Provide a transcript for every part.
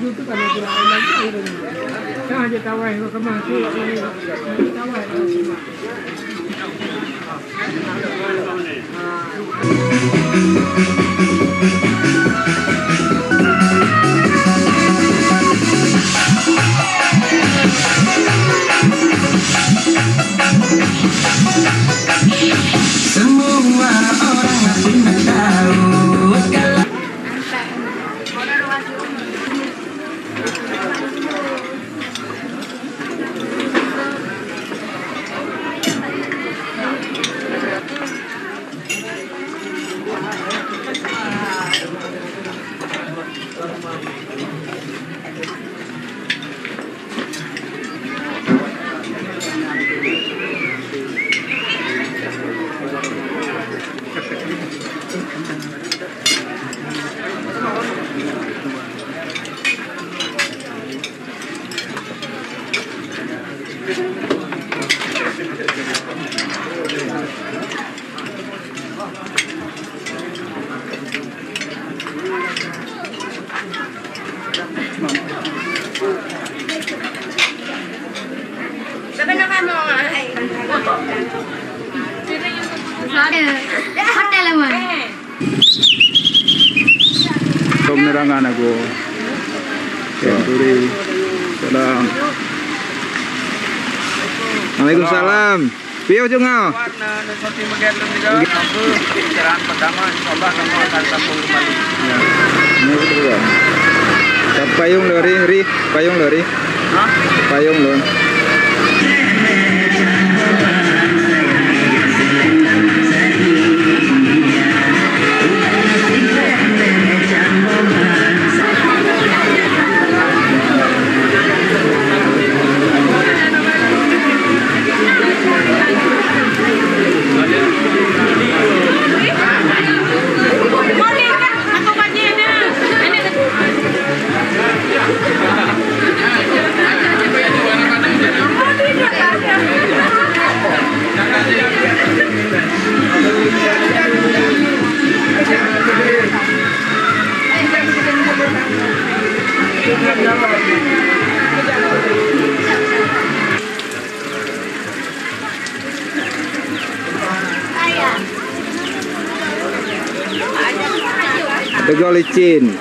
YouTube kan ada lagi akhirnya. Kan aja tawai ke masuk ini tawai semua. Semua orang masih tahu kalau hotel mah. Penerangan aku. Kenturi. Salam. Waalaikumsalam. Piye jengau? Warna seperti bagian juga. Pencerahan pertama insyaallah kamu akan tampil kembali. Ya. Ini kedua. Payung lori, payung lori. Hah? Payung lon. Tegal licinan.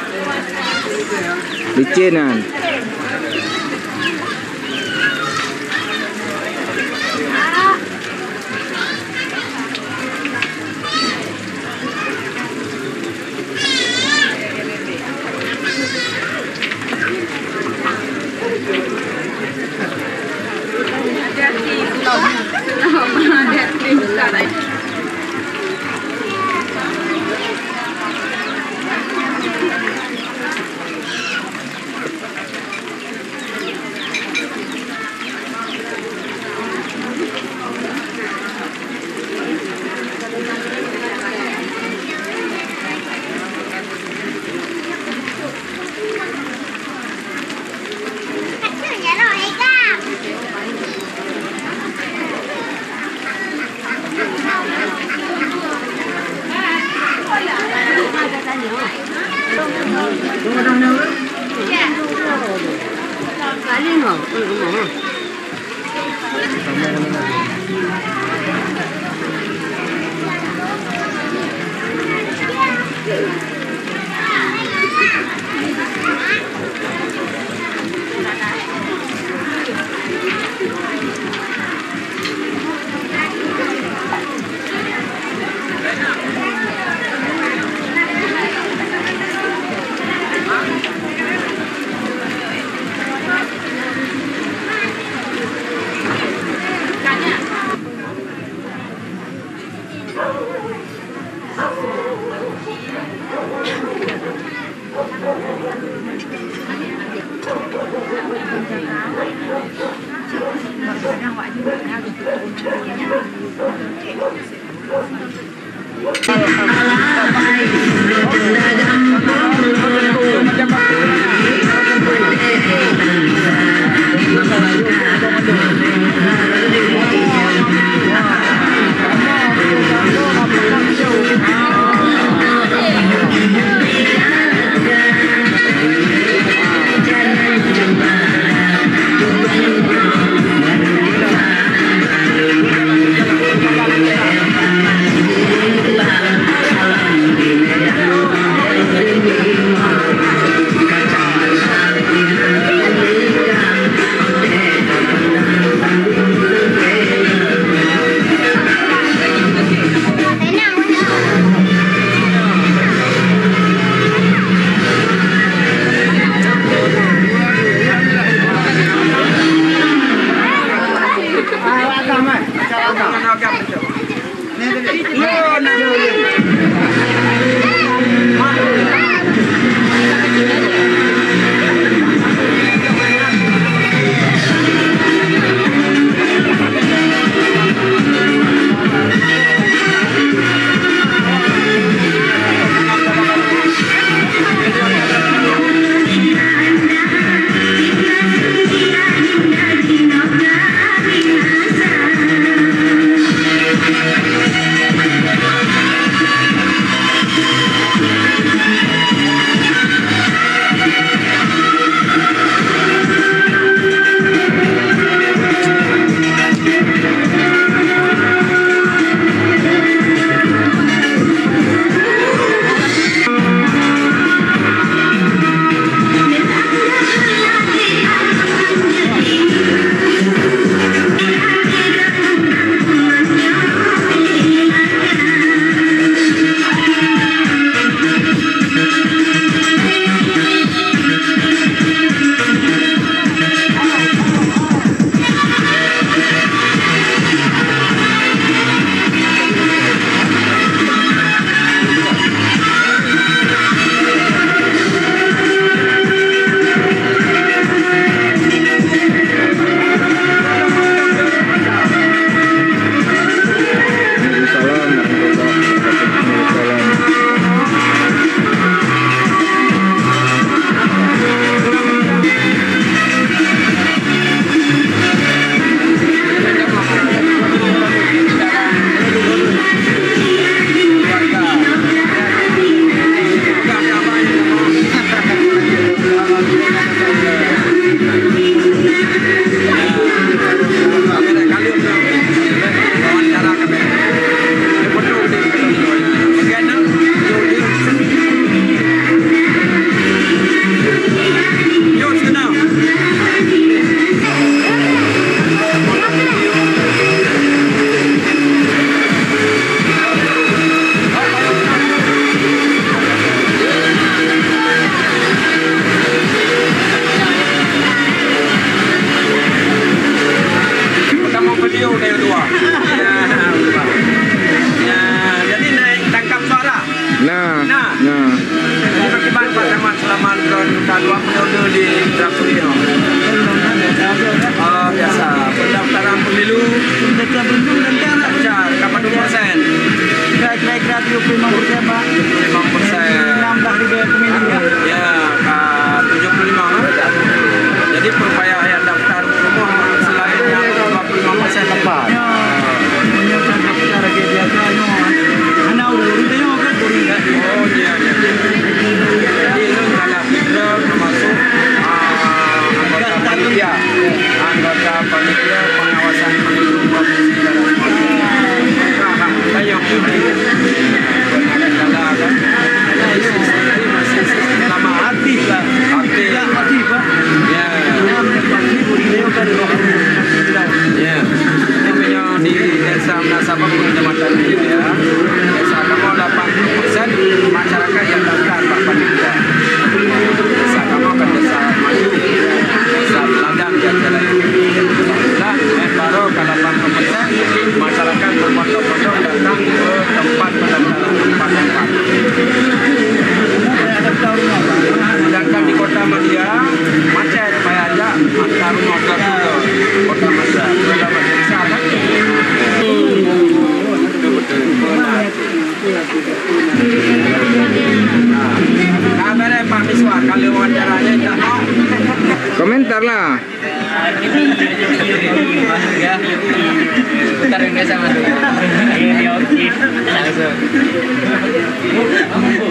Komentar lah.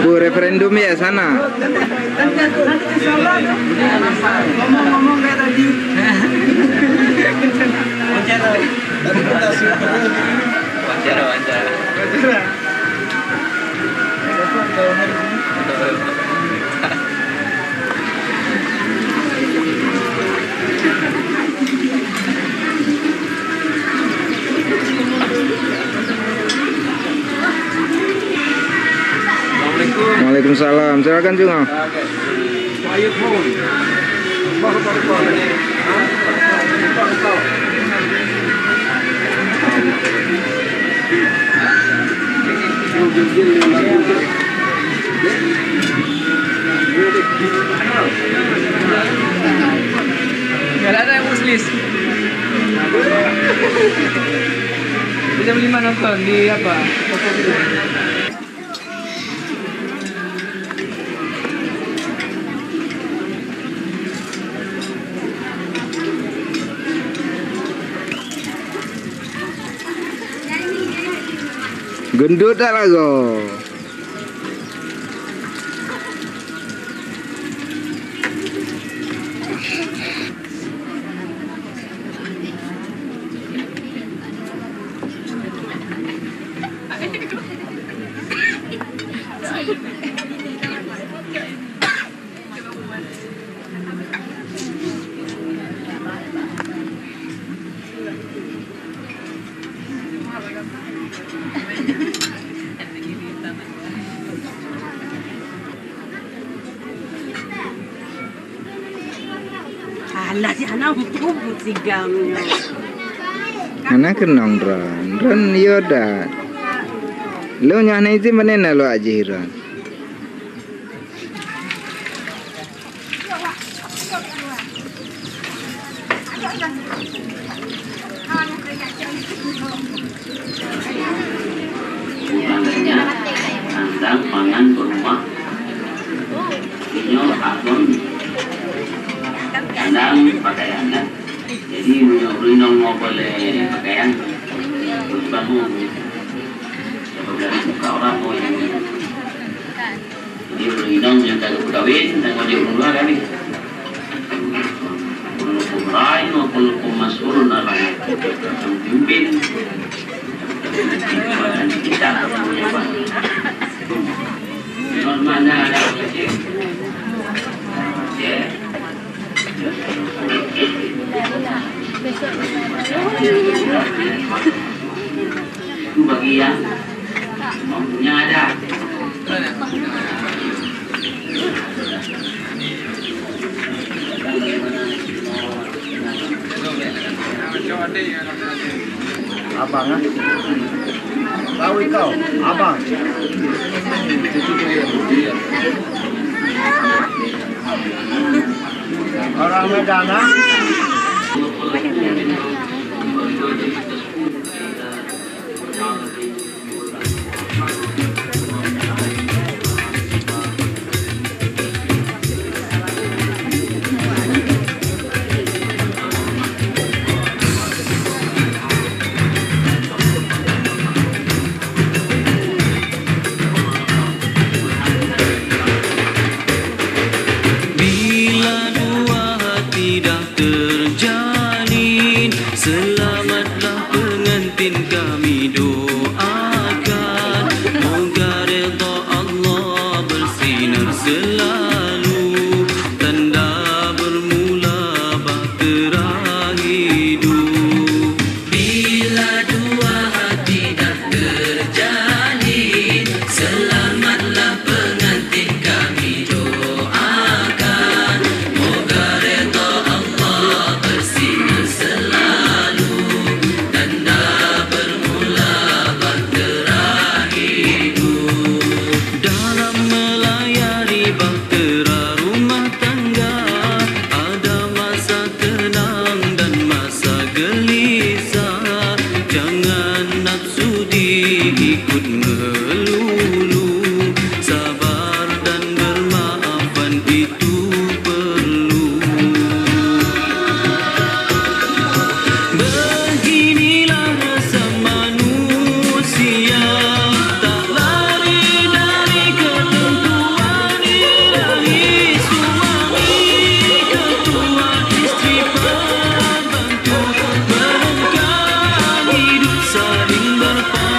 Bu, referendum ya sana. Ngomong-ngomong kayak tadi. Waalaikumsalam. Silakan juga. Nggak ada yang muslis. Jam 5 nonton di apa? Gendut tak lagu. Alah si anak puput si gamnya. Anak kenong ron yoda. Lo nyana itu mana nak lo ajiran? Sandang pangan kurma inyo abon sandang pakaian jadi rinong mo boleh pakaian terus bangun apabila buka orang mo yang jadi rinong yang tak kawin dan mau diurus kali kullukum ra'in wa kullukum mas'ulun an ra'iyatihi pimpin kita normalnya ada kecil ya itu bagian yang ada Abang ah? Tahu kau? Abang? Orang Medan ah? Selamatlah pengantin kami doakan, moga redha Allah bersinar selalu, tanda bermula bahtera hidup. Bila dua hati dah terjalin, selamatlah pengantin kami doakan, moga redha Allah bersinar selalu. Ikut melulu, sabar dan bermaafan itu perlu. Beginilah rasa manusia, tak lari dari ketentuan ilahi. Suami ketua istri pembantu, merenggang hidup saling berpadu.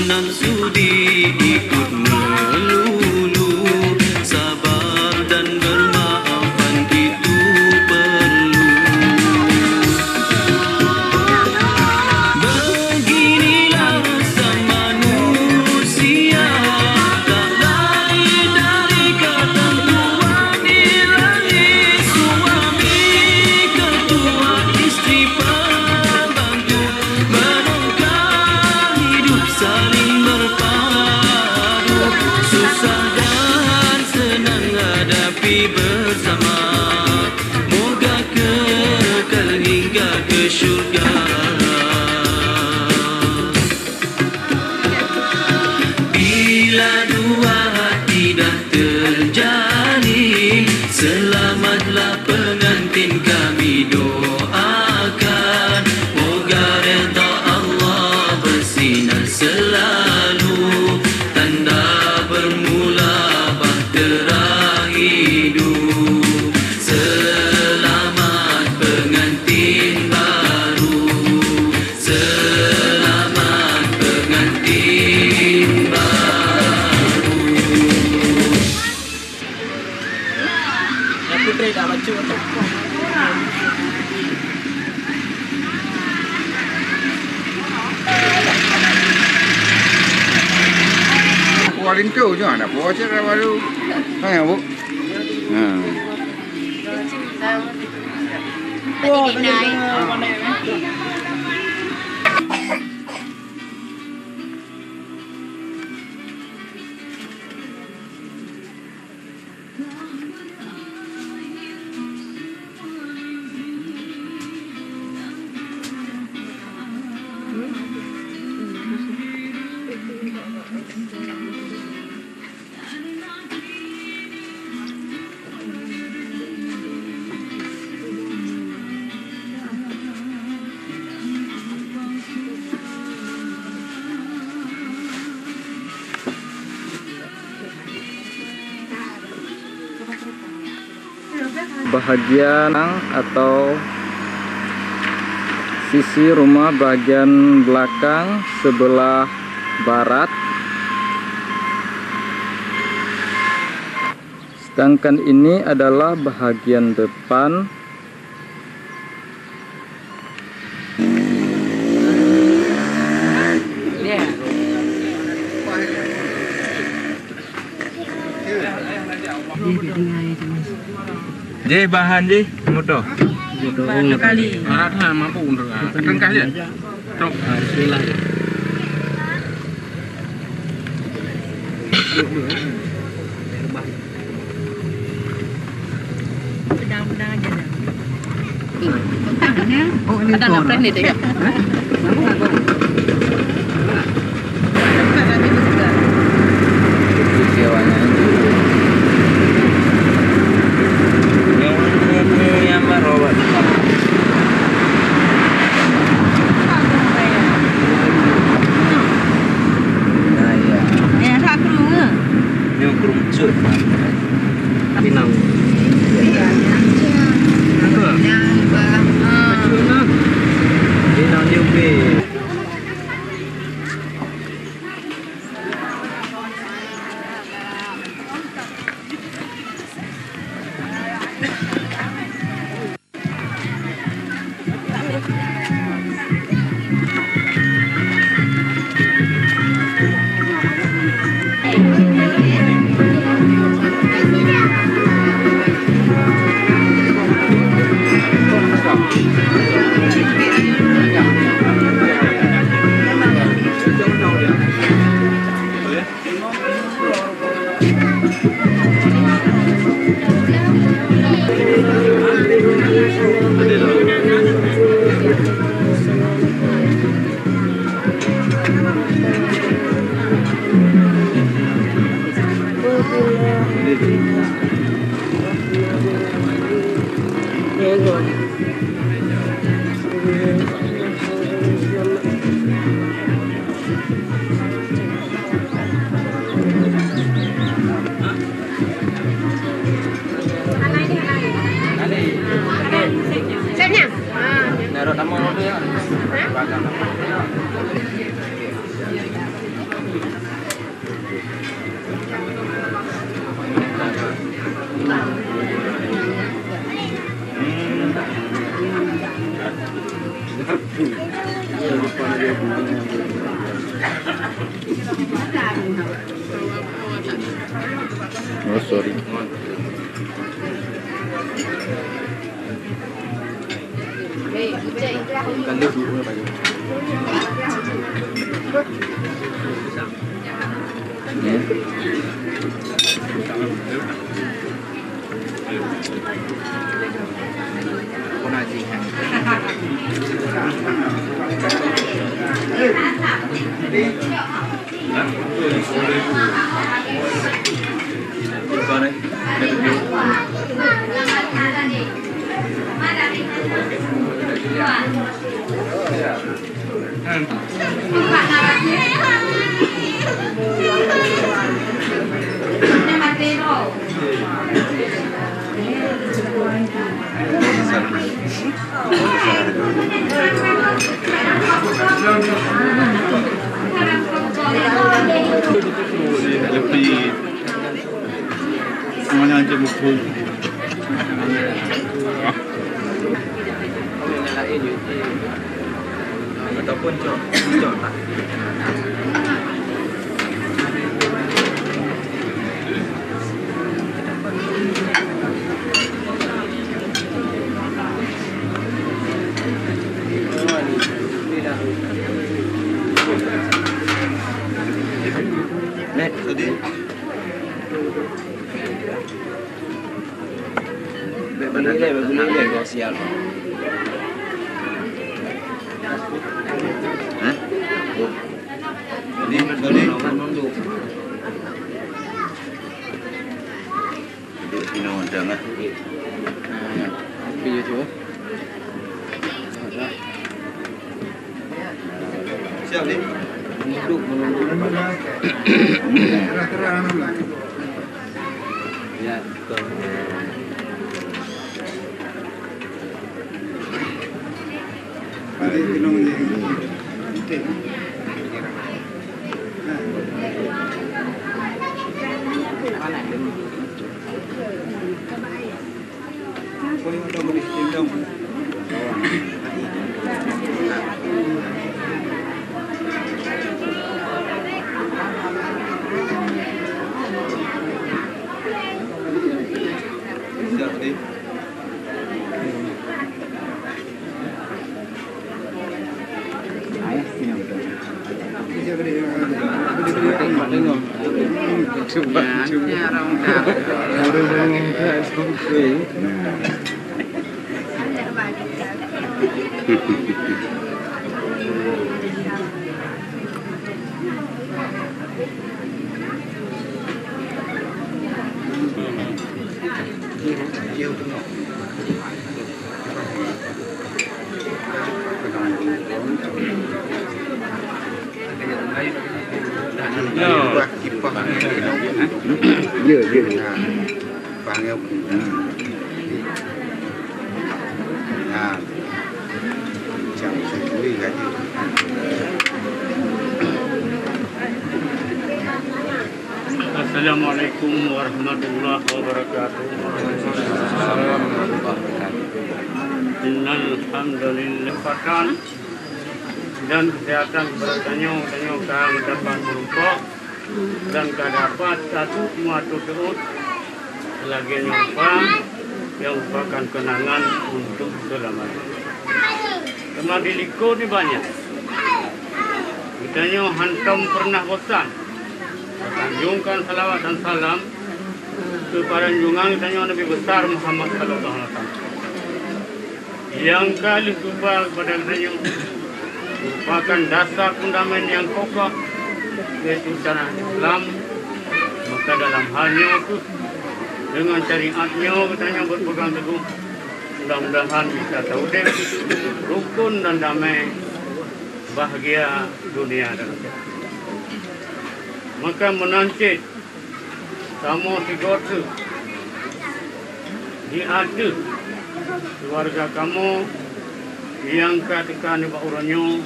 nafsu diikut melulu. Sabar dan bermaafan itu perlu. Beginilah sama manusia, tak lain dari ketentuan ilahi. Suami ketua, istri pembantu, menangkan hidup saling berpadu. Susah dan senang hadapi bersama, moga kekal hingga ke syurga. Bila dua hati dah terjalin, selamatlah pengantin kami doakan. Moga redha Allah bersinar selalu, tanda bermula bahtera hidup. Selamat pengantin baru, selamat pengantin baru. Putri dah baca tu. Kualin tu je nak buat cara baru. Kan bu? Ha. Bahagian atau sisi rumah bagian belakang sebelah barat, sedangkan ini adalah bahagian depan. Je bahan je motor. Bahan kali. Alat mampu untuk rengkah je. Tok. Bismillah. Pedang-pedang aja dah. Oh, ini ada nak press ni tak? sorry. Kan dulu dulu apa itu? Lebih semuanya aja buku. Ataupun cok tak. Nek tadi. Benar kau sial. Hah? Tadi nunduk. Duduk di nondang ah. Pilih tu. Siap ni. Duduk menunggu. Terang-terang lah. Ya, betul. Ada tinong ni. Kau yang ada boleh tindong. Siap ni. Panggil. Nah, jam sekali gaji. Assalamualaikum warahmatullahi wabarakatuh. Innal hamdalillah fakan dan kesehatan bertanya kami dapat berupa dan dapat satu muatu terus lagi nyapa yang merupakan kenangan untuk selamanya. Kemari liko ni banyak. Kitanya hantam pernah bosan. Tanjungkan salawat dan salam kepada junjungan kita Nabi besar Muhammad sallallahu alaihi wasallam. Yang kali jumpa kepada kita merupakan dasar fundament yang kokoh yaitu syariat Islam. Maka dalam halnya itu dengan syariatnya katanya berpegang teguh, mudah-mudahan bisa tauhid, rukun dan damai, bahagia dunia dan akhirat. Maka menancit kamu sigortu diadu keluarga kamu yang katakan ibu orangnya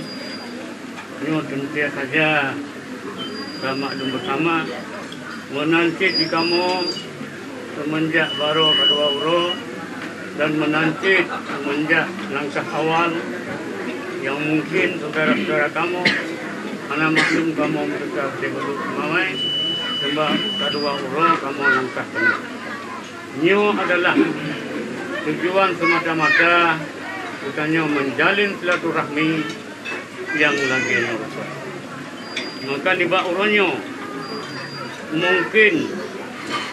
nyo tentu saja sama bersama menancit di kamu semenjak baru kedua uro dan menancit semenjak langkah awal yang mungkin saudara-saudara kamu anak maklum kamu mereka belum mamai sebab kedua orang kamu langkah tengah. Nyo adalah tujuan semata-mata bukannya menjalin silaturahmi yang lagi rusak. Maka di bawah orangnya mungkin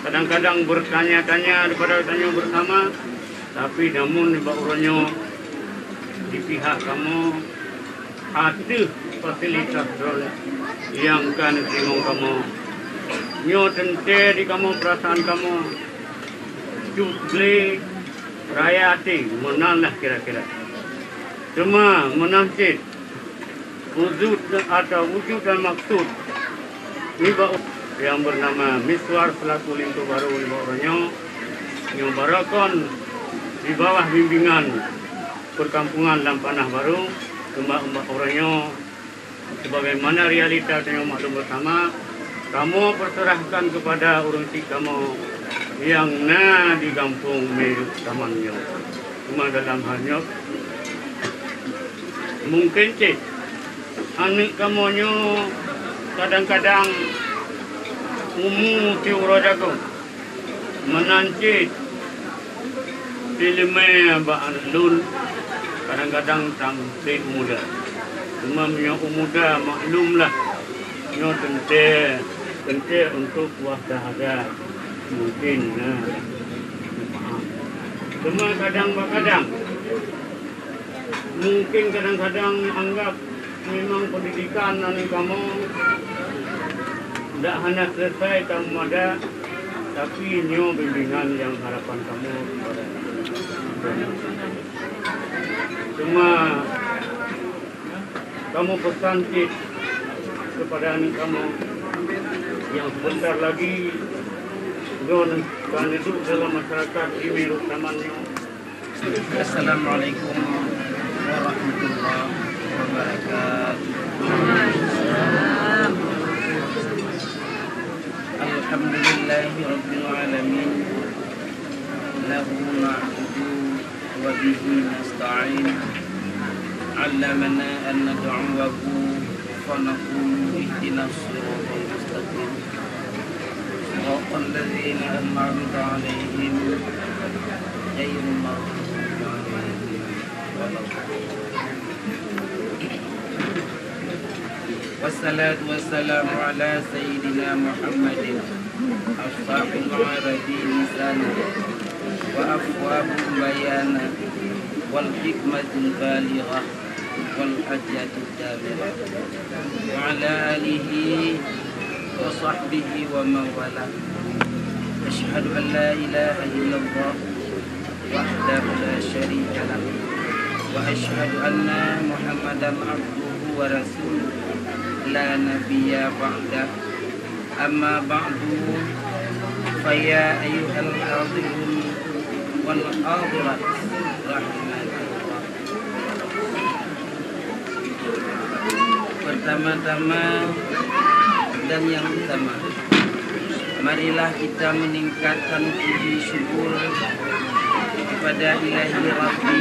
kadang-kadang bertanya-tanya daripada tanya bersama, tapi namun di bawah orangnya di pihak kamu ada fasilitas yang kan tengok kamu nyo tente di kamu perasaan kamu cutle raya hati menang lah kira-kira cuma menangcit wujud atau wujud dan maksud Niba yang bernama Miswar selaku Lintu Baru Niba Oronyo yang barakon di bawah bimbingan perkampungan Lampanah Baru Mbak Oronyo sebagaimana realita yang maklum bersama kamu perserahkan kepada orang si kamu yang di kampung Meru Tamannya cuma dalam halnya mungkin cik anak kamunya kadang-kadang umum ti urajaku menancit filmnya baan lun kadang-kadang sampai muda cuma muda maklumlah nyo tente untuk waspada mungkin cuma kadang-kadang mungkin kadang-kadang anggap memang pendidikan anak kamu tidak hanya selesai kamu ada tapi nyo bimbingan yang harapan kamu kepada cuma kamu pesan kepada anak kamu yang sebentar lagi akan hidup dalam masyarakat di Meru Tamannya. Assalamualaikum warahmatullahi wabarakatuh. Alhamdulillahi rabbil alamin. Lahu na'budu wa bihi nasta'in. 'Allamana an nad'uwahu fa naqulu ihdinas siratal mustaqim. Siratal ladzina an'amta 'alaihim ghairil maghdubi 'alaihim waladdallin. Wassalatu wassalamu ala sayyidina Muhammadin asfaqul arabin lisana wa afwabul bayana wal hikmatul balighah wal hajjatul damirah wa ala alihi wa sahbihi wa mawala. Asyhadu an la ilaha illallah wahdahu la syarika lah wa asyhadu anna Muhammadan abduhu wa rasuluh la nabiyya ba'da. Amma ba'du fa ya ayyuhal hadirun wal hadirat rahimakumullah. Pertama-tama dan yang utama, marilah kita meningkatkan puji syukur kepada Ilahi Rabbi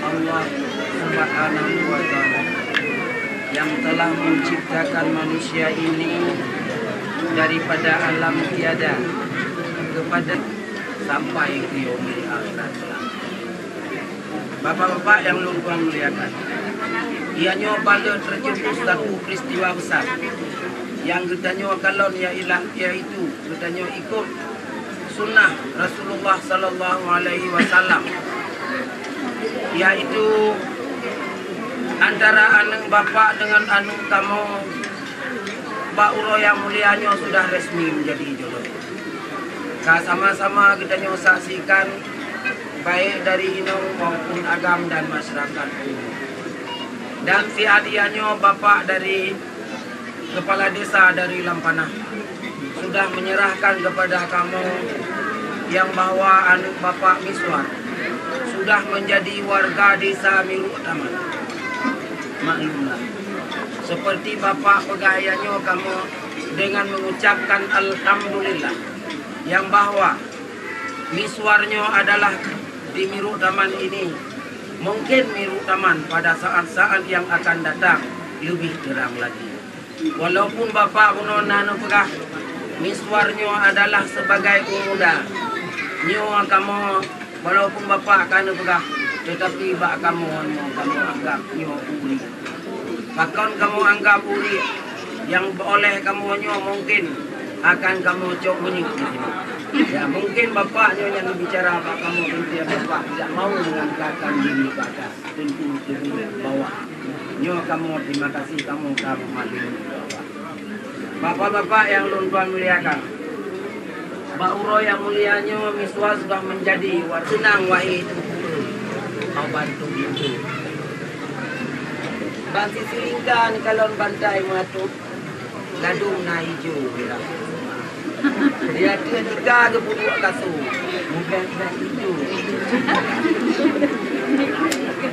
Allah Subhanahu wa ta'ala yang telah menciptakan manusia ini daripada alam tiada kepada sampai ke yaumil akhirat. Bapak-bapak yang luar muliakan, ianya pada terjebus satu peristiwa besar yang katanya kalon yaitu katanya ikut sunnah Rasulullah sallallahu alaihi wasallam, yaitu antara anak bapak dengan anak kamu Pak Uro yang mulianya sudah resmi menjadi jodoh. Sama-sama kita saksikan baik dari inong maupun agam dan masyarakat umum. Dan si adiannya bapak dari kepala desa dari Lampanah sudah menyerahkan kepada kamu yang bahwa anak bapak Miswar sudah menjadi warga desa Meru Taman. Maklumlah, seperti bapak pegayanya kamu dengan mengucapkan alhamdulillah yang bahwa Miswarnya adalah di Meru Taman ini. Mungkin Meru Taman pada saat-saat yang akan datang lebih terang lagi. Walaupun bapak kuno nanu pegah miswarnyo adalah sebagai pemuda. Nyo kamu walaupun bapak kanu pegah tetapi bak kamu anggap nyo uri. Bahkan kamu anggap uri yang oleh kamu nyo mungkin akan kamu cok menyiksa. Ya mungkin bapaknya yang bicara apa kamu intinya bapak tidak mau mengangkatkan diri ke atas tentu di bawah. Nyo kamu terima kasih kamu mati. Bapak-bapak yang Tuan muliakan, Mbak Uro yang mulianya miswa sudah menjadi senang wahai itu mau bantu itu. Bansi silingkan kalau bantai matu ladung na hijau bilang. Dia tiga ke puluh kasu mungkin hijau.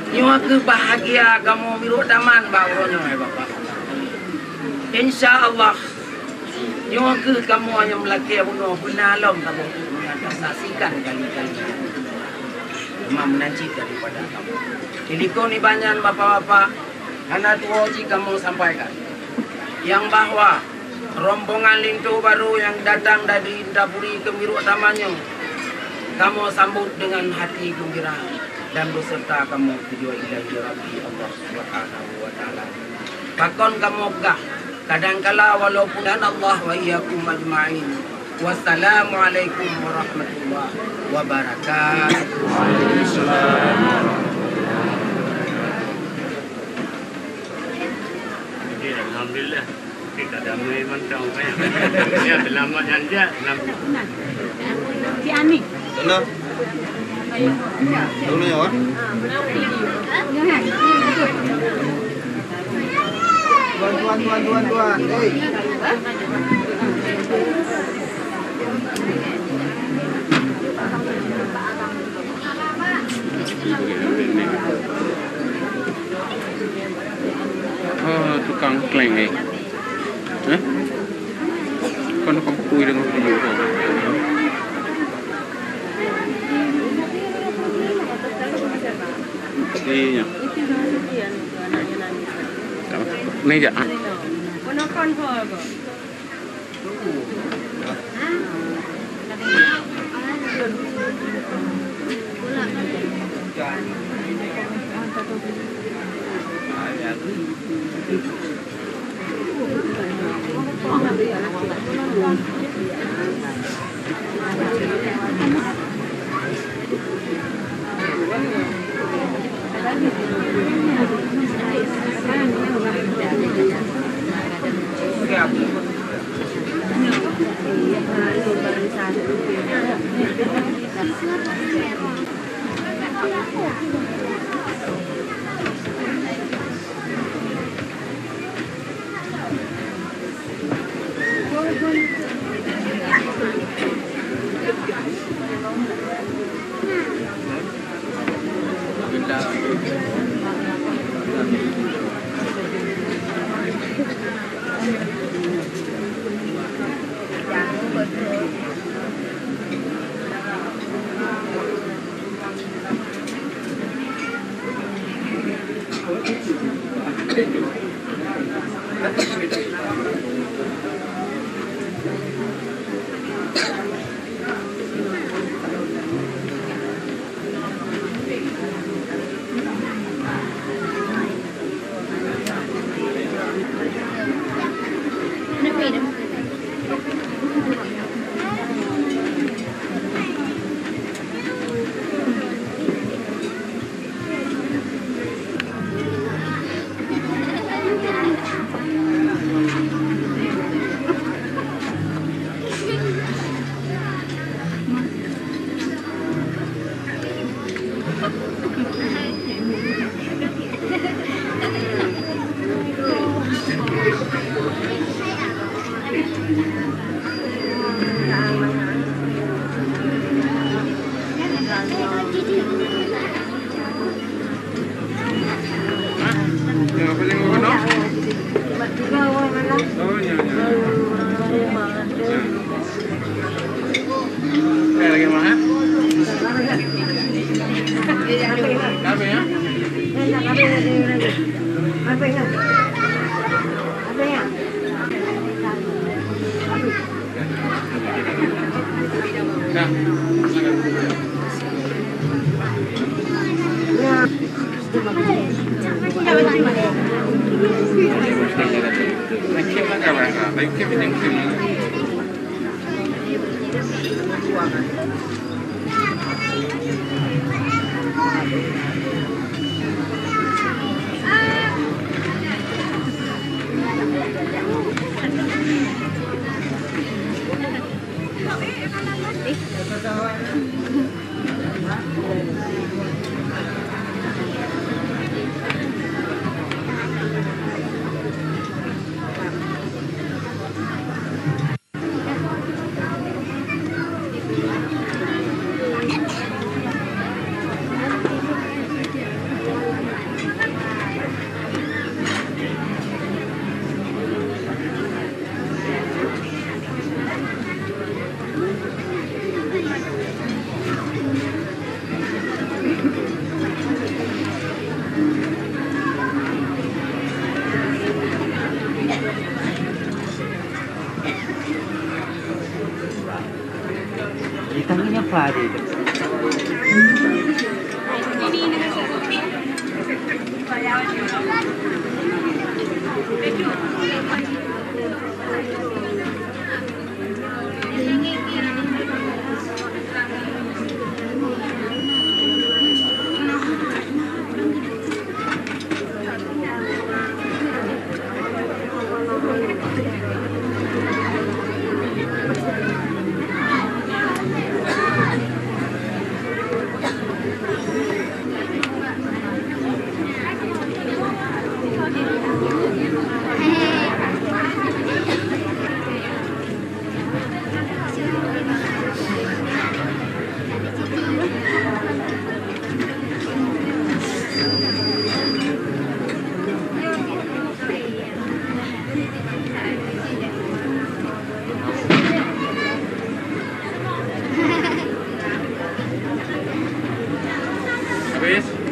Nyawa kebahagia kamu miru taman Mbak Uronya bapak. Insya Allah nyawa ke kamu hanya melaki bunuh penalom kamu saksikan kali-kali. Memang menanci daripada kamu. Jadi kau ni banyak bapak-bapak anak tua kamu sampaikan yang bahwa rombongan lintu baru yang datang dari Indapuri ke Miru Tamannya kamu sambut dengan hati gembira dan beserta kamu tujuan ilahi Rabbi Allah Subhanahu wa taala. Bahkan kamu gah kadangkala walaupun Allah wa iyyakum ajma'in. Wassalamualaikum warahmatullahi wabarakatuh. Alhamdulillah kita damai mantap kan. Dia selamat anja. Si Ani. Hello. Dulu ya, Wan. Tuan. Hey. Oh, tukang kleng ni. Hah? Kau nak kuih dengan dia kau. Iya. Ni je. Ponakan kau apa? Nah, Tangannya apa itu?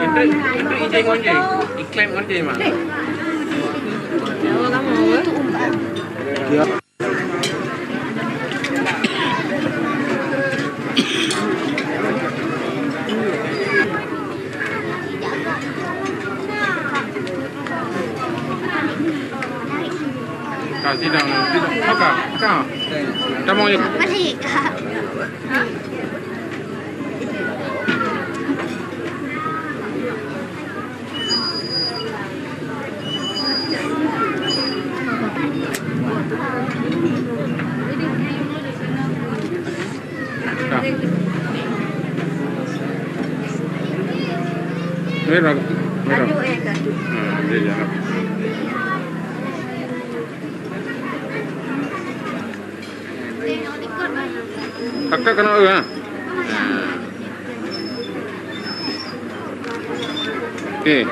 habis itu ijeng onje, iklim onje mah. Kasih dah, apa? Kau, dah mau yuk. Merah, merah. Dia jalan. Kakak kena ya. Okey.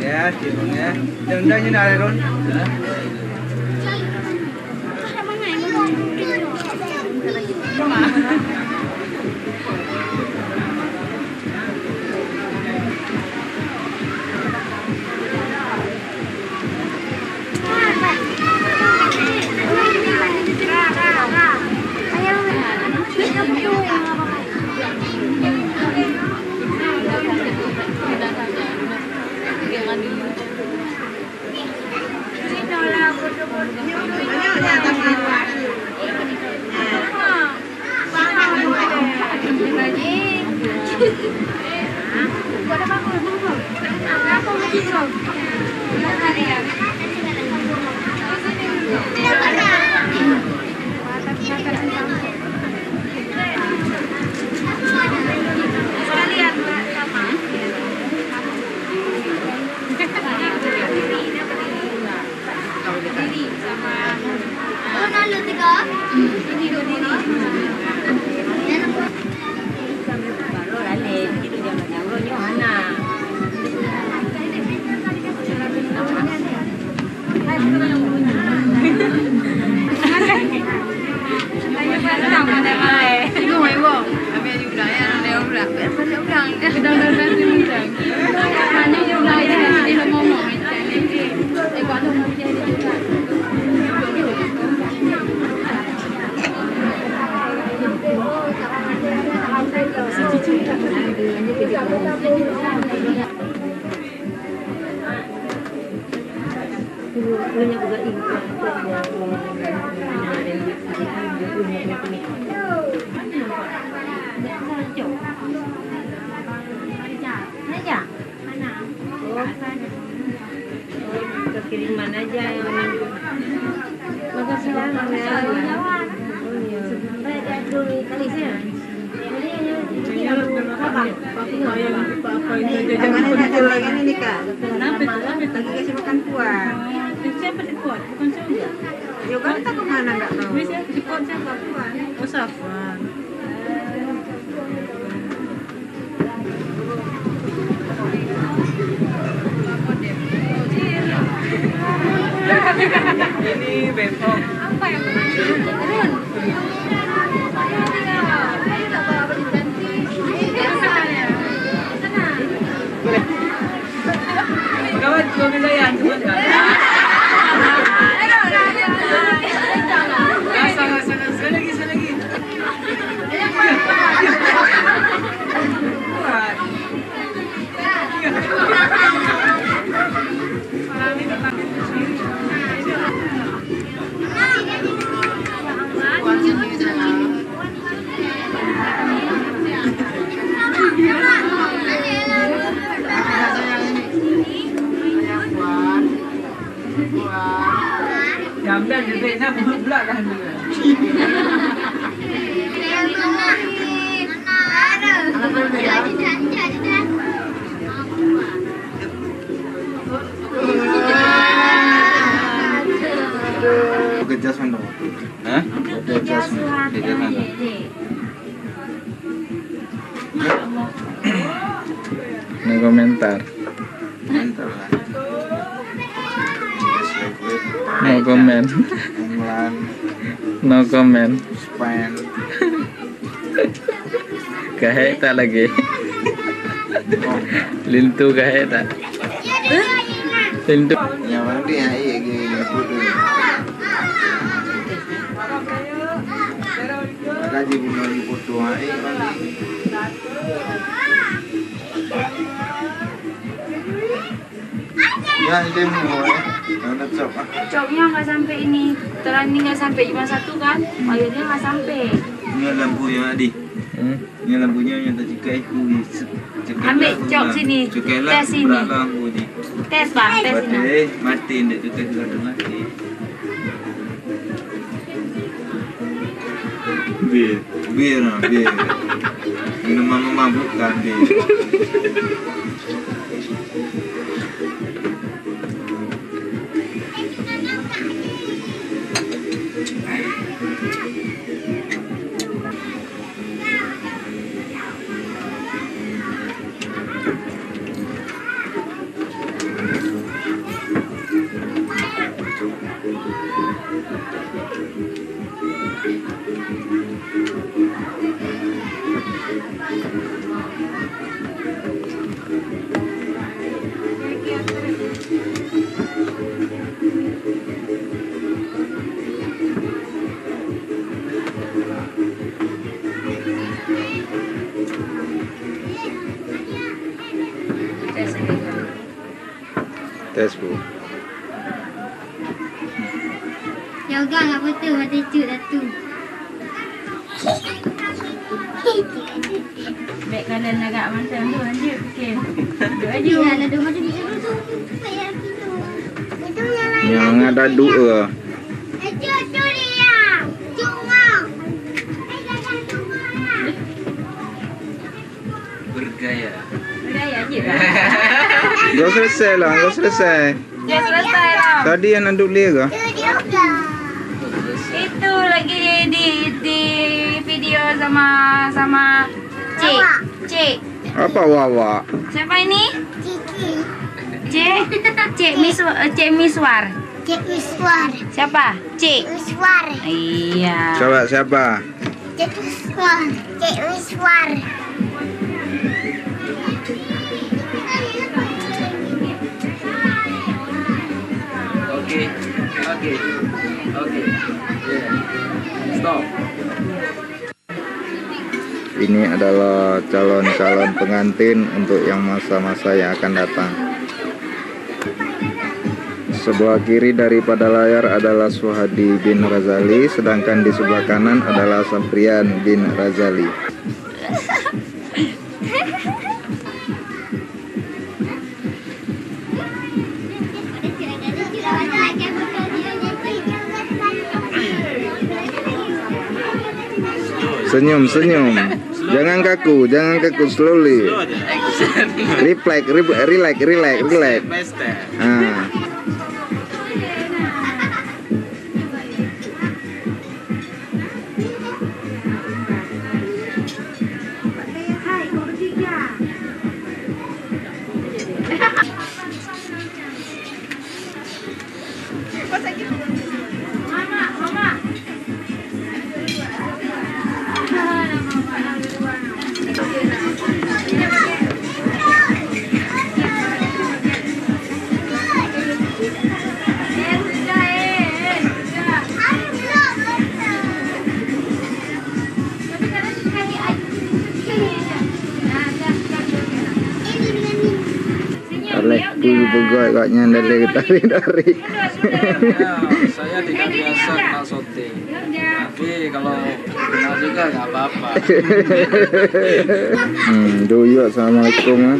Ya, ya. Dendanya ni ada Ron. Kasih makan kuah. Siapa di kuat? Bukan saya. Yoga entah kemana nggak tahu. Bisa di kuat siapa kuat? Oh Safwan. Ini besok. Apa yang Run? Kawan cuma bisa yang cuma Sekali lagi. Jamdan jadi nak pula dah ni. Kerja mana? Hah? Kerja mana? Ini komentar. Mantap lah. No comment. England, No comment. Spain. Kahit tak lagi. Lintu kahit tak. Lintu. Yang mana dia yang foto. Kaji punya foto hari. Ya, ini mau nak coba. Coknya nggak sampai ini, terani nggak sampai cuma satu kan, akhirnya nggak sampai. Ini lampu yang ada. Ini lampunya yang tak cikai ku. Ambil cok sini, tes sini. Tes bang, tes sini. Mati ndak cikai sudah mati. Bir. Minum mama mabuk kan bir. Tes bu. Yoga nggak betul, mati cuci datu. Baik kalian agak macam tu lanjut fikir. Dua aja. Iya, ada macam itu tu. Kayak gitu. Itu yang lain. Yang ada dua. Itu dia. Cuma. Bergaya. Beraya je lah. Gak selesai lah, gak selesai. Dah selesai lah. Tadi yang nak duduk ke? Itu dia. Itu lagi di video sama Cik. Apa wawa? Siapa ini? Ciki. Cik Miswar. Cik Miswar. Siapa? Cik. Miswar. Iya. Coba siapa? Cik Miswar. Cik Miswar. Okay. Yeah. Stop. Ini adalah calon-calon pengantin untuk yang masa-masa yang akan datang. Sebelah kiri daripada layar adalah Suhadi bin Razali, sedangkan di sebelah kanan adalah Saprian bin Razali. Senyum, senyum. Jangan kaku, slowly. Relax. Ah. Puluh pegawai kayaknya dari tari. Saya tidak biasa kena sote. Tapi kalau kenal juga nggak apa-apa. Doyo, assalamualaikum.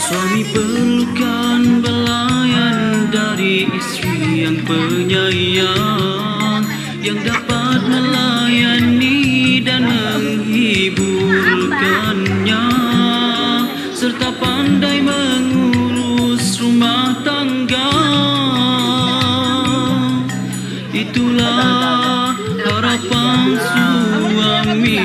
Suami pelukan belayan dari istri yang penyayang, yang dapat melayani dan menghiburkannya, serta pandai mengurus rumah tangga. Itulah harapan suami.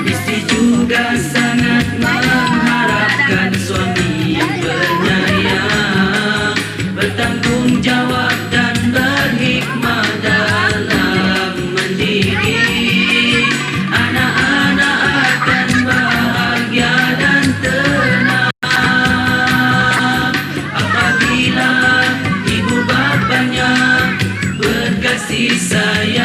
Istri juga sangat mengharapkan suami yang penyayang, bertanggung jawab dan berhikmah dalam mendidik. Anak-anak akan bahagia dan tenang apabila ibu bapanya berkasih sayang.